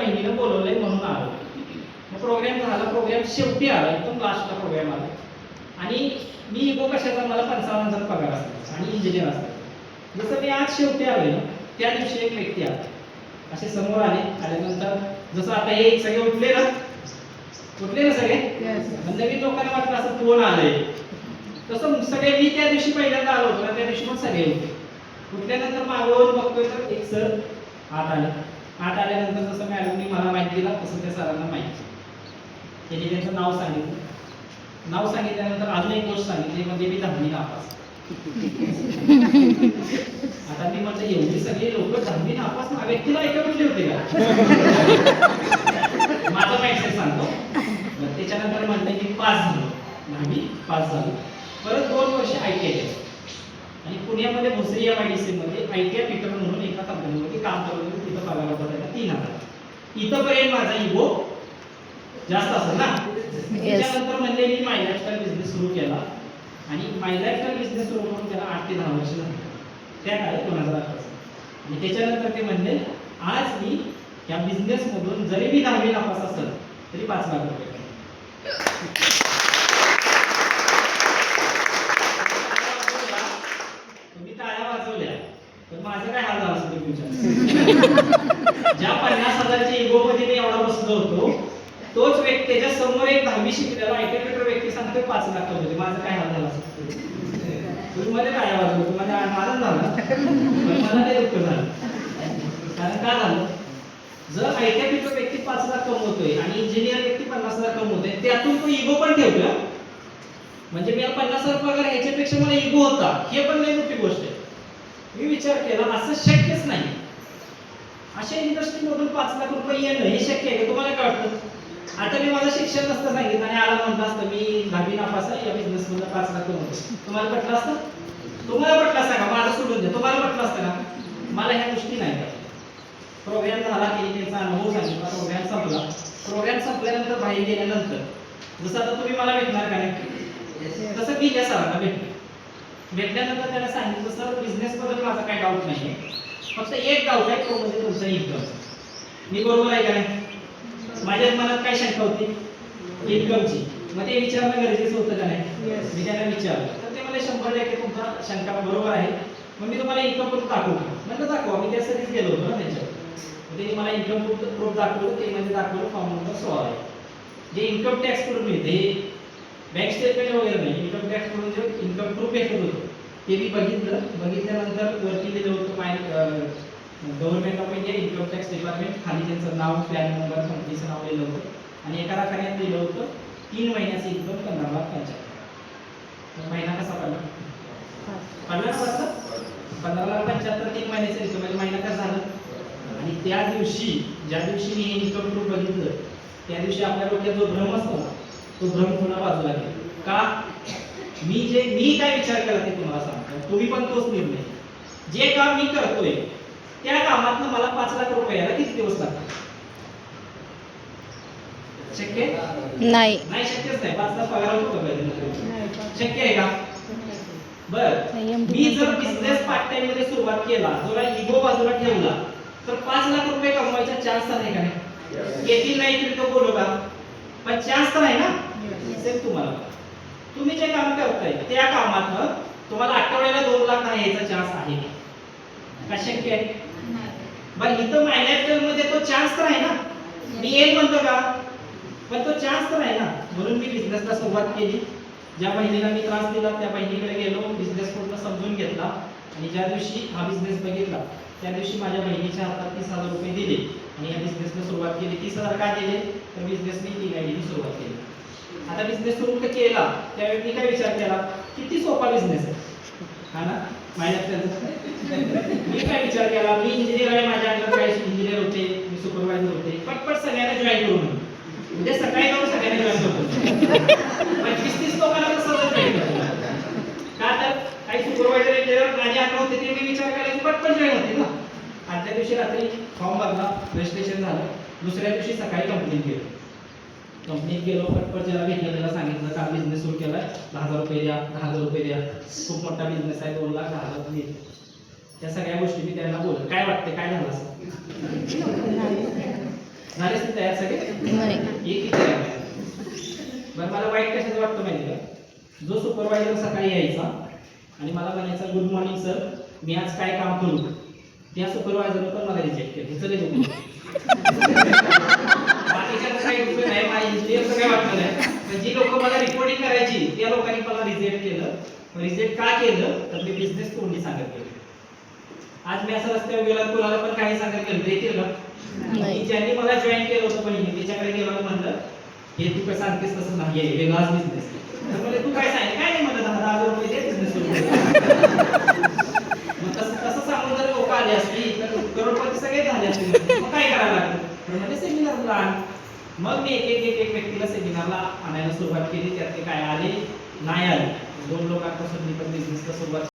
बहिणीनं बोलवलंय म्हणून आलो. मग प्रोग्राम झाला, प्रोग्राम शेवटी आला, एकदम लास्टला प्रोग्राम आला. आणि मी इगो कशाचा, मला 55,000 पगार असतो आणि इंजिनियर असतात. जसं मी आज शेवटी आलोय ना, त्या दिवशी एक व्यक्ती आला, असे समोर आल्यानंतर जसं आता हे सगळे उठले ना सगळे, नवीन लोकांना वाटलं असं कोण आलंय, तसं सगळे मी त्या दिवशी पहिल्यांदा आलो होतो ना, त्या दिवशी पण सगळे होते. उठल्यानंतर मागवून बघतोय तर एक सर आत आल्यानंतर जसं मॅडमनी मला माहिती दिला तसं त्या सरांना माहिती, त्यांनी त्यांचं नाव सांगितल्यानंतर अजून एक गोष्ट सांगितली, म्हणजे मी 10वी नापास. आता मी म्हटलं एवढी सगळी लोक 10वी नापास ना व्यक्तीला एका कुठली होते का, माझं माहिती सांगतो. त्याच्यानंतर म्हटलं की पास झालो, 10वी पास झालो. परत 2 वर्ष ITI केलं आणि पुण्यामध्ये भोसरी MIDC मध्ये ITI पीटर म्हणून एका कंपनीमध्ये काम करत होतो. तिथं पगार होता 3,000. इथंपर्यंत माझा इगो जास्त असेल ना. त्याच्यानंतर म्हणजे मी माय लाईफस्टाईल बिझनेस सुरू केला आणि माय लाईफस्टाईल बिझनेस सुरू करून त्याला 8 ते 10 वर्ष झाली, त्या काळी 2018. आणि त्याच्यानंतर ते म्हणले आज मी या बिझनेस मधून जरी मी 10वी नापास असेल तरी 5 लाख रुपये. तुम्ही टाळ्या वाजवल्या तर माझं काय हाल झाला असं तुम्ही विचार. ज्या 50,000च्या इगो मध्ये मी एवढा बसलो होतो, तोच व्यक्ती त्याच्या समोर एक 10वी शिकलेला ITI पीटर व्यक्ती सांगतोय 5 लाख रुपये. माझं काय हाल झाला असं तुम्ही मध्ये टाळ्या वाजवतो, माझा आनंद झाला पण मला ते दुःख झालं. कारण का झालं, जर ITI पीटर व्यक्ती 5 लाख कमवतोय आणि इंजिनियर व्यक्ती 50,000 कमवतोय, त्यातून तो इगो पण ठेवतोय. म्हणजे मी 50,000 पगार ह्याच्यापेक्षा मला इगो होता, हे पण लई मोठी गोष्ट आहे. मी विचार केला असं शक्यच नाही. अशा इंडस्ट्रीमधून 5 लाख रुपये येणं हे शक्य आहे का? तुम्हाला काय वाटतं? आता मी माझं शिक्षण नसतं सांगितलं आणि आला म्हणलं असतं मी 10वी नापास आहे, या बिझनेस मध्ये 5 लाख कमवतो, तुम्हाला पटलं असतं? तुम्हाला पटलं असतं का? माझं सोडून द्या, तुम्हाला पटलं असतं का? मला ह्या गोष्टी नाही का. प्रोग्राम झाला की त्यांचा अनुभव सांगितला, प्रोग्राम संपला. प्रोग्राम संपल्यानंतर बाहेर गेल्यानंतर जसं आता तुम्ही मला भेटणार का नाही, तसं मी त्या सरांना भेटल्यानंतर त्याला सांगितलं सर बिझनेस बद्दल माझा काही डाऊट नाही, फक्त एक डाऊट आहे, तो म्हणजे तुमचा इन्कम. मी बरोबर आहे का नाही? माझ्या मनात काय शंका होती, इन्कमची. मग ते विचारणं गरजेचं होतं का नाही? मी त्यांना विचारलं तर ते मला 100% तुमचा शंका बरोबर आहे, मग मी तुम्हाला इन्कम प्रूफ दाखवतो. म्हणजे दाखवा, मी त्यासाठीच गेलो होतो ना त्यांच्यावर. त्यांनी मला इन्कम प्रूफ दाखवलं, ते म्हणजे दाखवलं फॉर्म नंबर 16 आहे, जे इन्कम टॅक्स कडून मिळते, बँक स्टेटमेंट वगैरे नाही, इन्कम टॅक्स कडून जे इन्कम प्रूफ भेटत होतं ते मी बघितल्यानंतर वरती लिहिलं होतं government of India income tax department, खाली त्यांचं नाव, पॅन नंबर, कंपनीचं नाव लिहिलं होतं आणि एका खाण्यात लिहिलं होतं 3 महिन्याचं इन्कम 15,75,000. महिना कसा पडला? 15,75,000 3 महिन्याचं इन्कम म्हणजे महिना कसं झालं. आणि त्या दिवशी ज्या दिवशी मी हे इन्कम प्रूफ बघितलं त्या दिवशी आपल्या डोक्यात जो भ्रम असतो ना, तो भ्रम पुन्हा बाजूला गेला. का? मी काय विचार केला ते तुम्हाला सांगतो, तुम्ही पण तोच निर्णय. जे काम मी करतोय त्या कामातनं मला 5 लाख रुपये यायला किती दिवस लागतात? शक्य नाही, शक्यच नाही. 5 लाख पगार होतो का पाहिजे? शक्य आहे का? बर, मी जर बिझनेस पार्ट टाइम मध्ये सुरुवात केला, जरा इगो बाजूला ठेवला, तर 5 लाख रुपये कमवायचा चान्स तर आहे का नाही? येतील नाही तरी तो बोलू का, पण चान्स तर आहे ना. सेम तुम्हाला, तुम्ही जे काम करताय त्या कामातनं तुम्हाला आठवड्याला 2 लाख यायचा चान्स आहे का? शक्य आहे? बरं, इथं माय लाईफस्टाईल मध्ये तो चान्स तर आहे ना. मी येईल म्हणतो का, पण तो चान्स तर आहे ना. म्हणून मी बिझनेसला सुरुवात केली. ज्या बहिणीला मी त्रास दिला त्या बहिणीकडे गेलो, बिझनेस पूर्ण समजून घेतला आणि ज्या दिवशी हा बिझनेस बघितला त्या दिवशी माझ्या बहिणीच्या हातात 30,000 रुपये दिले आणि या बिझनेसला सुरुवात केली. 30,000 का दिले तर बिझनेसने 3 आयडीनी सुरुवात केली. आता बिझनेस सुरू केला त्यावेळी मी काय विचार केला, किती सोपा बिझनेस आहे हा ना. मी काय विचार केला, मी इंजिनियर आहे, माझ्या अंडर काही इंजिनियर होते, मी सुपरवायझर होते, पटपट सगळ्यांना जॉईन करू म्हणून. उद्या सकाळी जाऊन सगळ्यांना जॉईन करतो. 25-30 लोकांना कसं जॉईन करतो का, तर काही सुपरवायझर इंजिनियर माझे अंडर होते ते मी विचार केला की पटपट जॉईन होते ना. आजच्या दिवशी रात्री फॉर्म भरला, रजिस्ट्रेशन झालं, दुसऱ्या दिवशी सकाळी कंपनीत गेलो, पटपट ज्याला भेटलं त्याला सांगितलं का बिझनेस सुरू केलाय, 10,000 रुपये द्या, 10,000 रुपये द्या, खूप मोठा बिझनेस आहे, 2 लाख 10,000 देईल. त्या सगळ्या गोष्टी मी त्यांना बोललो. काय वाटते, काय झालं असं? नाही. हे किती आहे? बरं मला वाईट कशाचं वाटतं माहिती का? जो सुपरवायझर सकाळी यायचा आणि मला म्हणायचा गुड मॉर्निंग सर, मी आज काय काम करू, त्या सुपरवायझरनं पण मला रिजेक्ट केलं. चले बाकीच्या काही उपयोग नाही, माझ्या इंजिनियरचं काय वाटलं नाही, पण जी लोक मला रिपोर्टिंग करायची त्या लोकांनी मला रिजेक्ट केलं. रिजेक्ट का केलं तर मी बिझनेस तोंडी सांगत गेलो. आज मी असं रस्त्यावर गेलो कुणाला पण काही सांगत गेलो देतील का? ज्यांनी मला जॉईन केलं होतं पहिले त्याच्याकडे गेलो आणि म्हणलं हे तू काय सांगतेस तसं नाही, हे वेगळाच बिझनेस. तर म्हणजे तू काय सांग काय नाही म्हणलं 10,000 रुपये दे बिझनेस सुरू. मग तसं सांगून जर लोक आले असती तर करोडपती सगळे झाले असते. मग काय करावं लागतं? म्हणजे सेमिनारला आण. मग मी एक व्यक्तीला सेमिनारला आणायला सुरुवात केली. त्यात ते काय आले नाही आले 2 लोकांपासून मी पण बिझनेसला सुरुवात